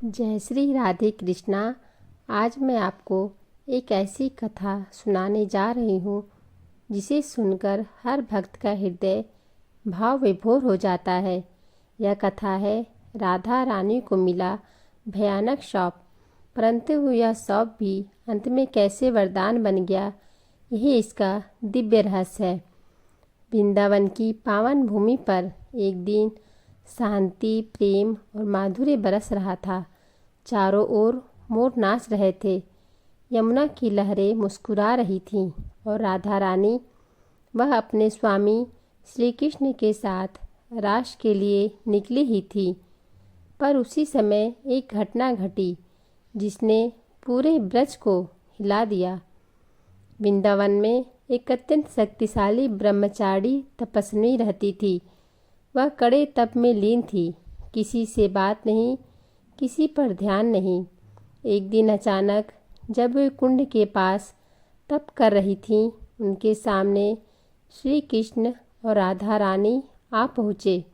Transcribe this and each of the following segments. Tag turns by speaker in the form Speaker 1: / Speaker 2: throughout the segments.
Speaker 1: जय श्री राधे कृष्णा। आज मैं आपको एक ऐसी कथा सुनाने जा रही हूँ जिसे सुनकर हर भक्त का हृदय भाव विभोर हो जाता है। यह कथा है राधा रानी को मिला भयानक शाप, परंतु यह शाप भी अंत में कैसे वरदान बन गया, यही इसका दिव्य रहस्य है। वृंदावन की पावन भूमि पर एक दिन शांति, प्रेम और माधुर्य बरस रहा था। चारों ओर मोर नाच रहे थे, यमुना की लहरें मुस्कुरा रही थीं और राधा रानी वह अपने स्वामी श्री कृष्ण के साथ रास के लिए निकली ही थी। पर उसी समय एक घटना घटी जिसने पूरे ब्रज को हिला दिया। वृंदावन में एक अत्यंत शक्तिशाली ब्रह्मचारी तपस्विनी रहती थी। वह कड़े तप में लीन थी, किसी से बात नहीं, किसी पर ध्यान नहीं। एक दिन अचानक जब वे कुंड के पास तप कर रही थीं, उनके सामने श्री कृष्ण और राधा रानी आ पहुँचे।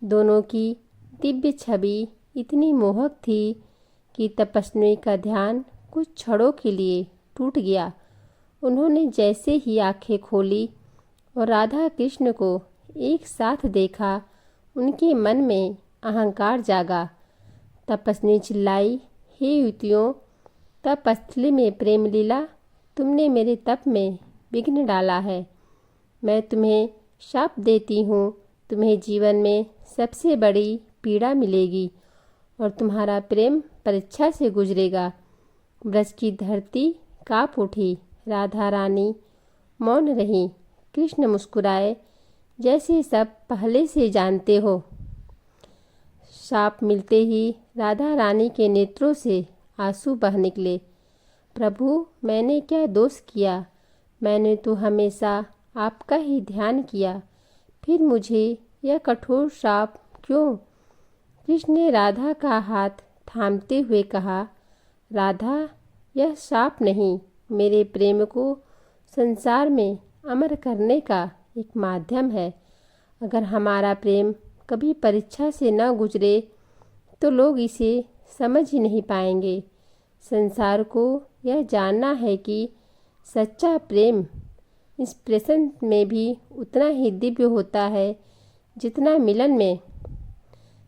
Speaker 1: दोनों की दिव्य छवि इतनी मोहक थी कि तपस्विनी का ध्यान कुछ क्षणों के लिए टूट गया। उन्होंने जैसे ही आंखें खोली और राधा कृष्ण को एक साथ देखा, उनके मन में अहंकार जागा। तपस्विनी चिल्लाई, हे युवतियों, तपस्थली में प्रेम लीला, तुमने मेरे तप में विघ्न डाला है। मैं तुम्हें शाप देती हूँ, तुम्हें जीवन में सबसे बड़ी पीड़ा मिलेगी और तुम्हारा प्रेम परीक्षा से गुजरेगा। ब्रज की धरती काँप उठी। राधा रानी मौन रही। कृष्ण मुस्कुराए, जैसे सब पहले से जानते हो। शाप मिलते ही राधा रानी के नेत्रों से आंसू बह निकले। प्रभु, मैंने क्या दोष किया? मैंने तो हमेशा आपका ही ध्यान किया, फिर मुझे यह कठोर शाप क्यों? कृष्ण ने राधा का हाथ थामते हुए कहा, राधा, यह शाप नहीं, मेरे प्रेम को संसार में अमर करने का एक माध्यम है। अगर हमारा प्रेम कभी परीक्षा से न गुजरे तो लोग इसे समझ ही नहीं पाएंगे। संसार को यह जानना है कि सच्चा प्रेम इंस्पिरेशन में भी उतना ही दिव्य होता है जितना मिलन में।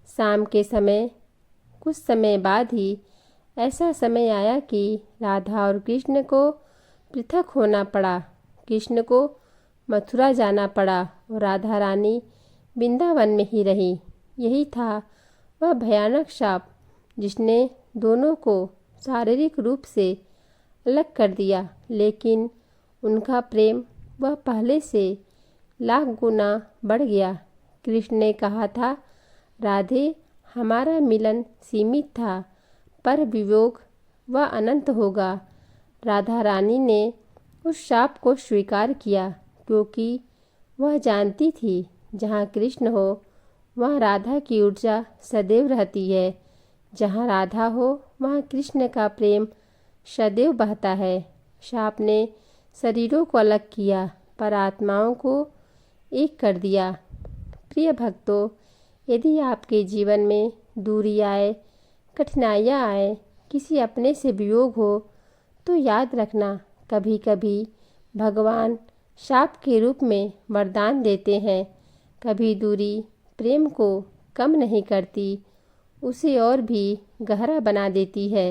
Speaker 1: शाम के समय कुछ समय बाद ही ऐसा समय आया कि राधा और कृष्ण को पृथक होना पड़ा। कृष्ण को मथुरा जाना पड़ा और राधा रानी वृंदावन में ही रही। यही था वह भयानक शाप जिसने दोनों को शारीरिक रूप से अलग कर दिया, लेकिन उनका प्रेम वह पहले से लाख गुना बढ़ गया। कृष्ण ने कहा था, राधे, हमारा मिलन सीमित था, पर वियोग वह अनंत होगा। राधा रानी ने उस शाप को स्वीकार किया, क्योंकि वह जानती थी जहाँ कृष्ण हो वहाँ राधा की ऊर्जा सदैव रहती है। जहाँ राधा हो वहाँ कृष्ण का प्रेम सदैव बहता है। शाप ने शरीरों को अलग किया, पर आत्माओं को एक कर दिया। प्रिय भक्तों, यदि आपके जीवन में दूरी आए, कठिनाइयाँ आए, किसी अपने से वियोग हो, तो याद रखना, कभी कभी भगवान शाप के रूप में वरदान देते हैं। कभी दूरी प्रेम को कम नहीं करती, उसे और भी गहरा बना देती है।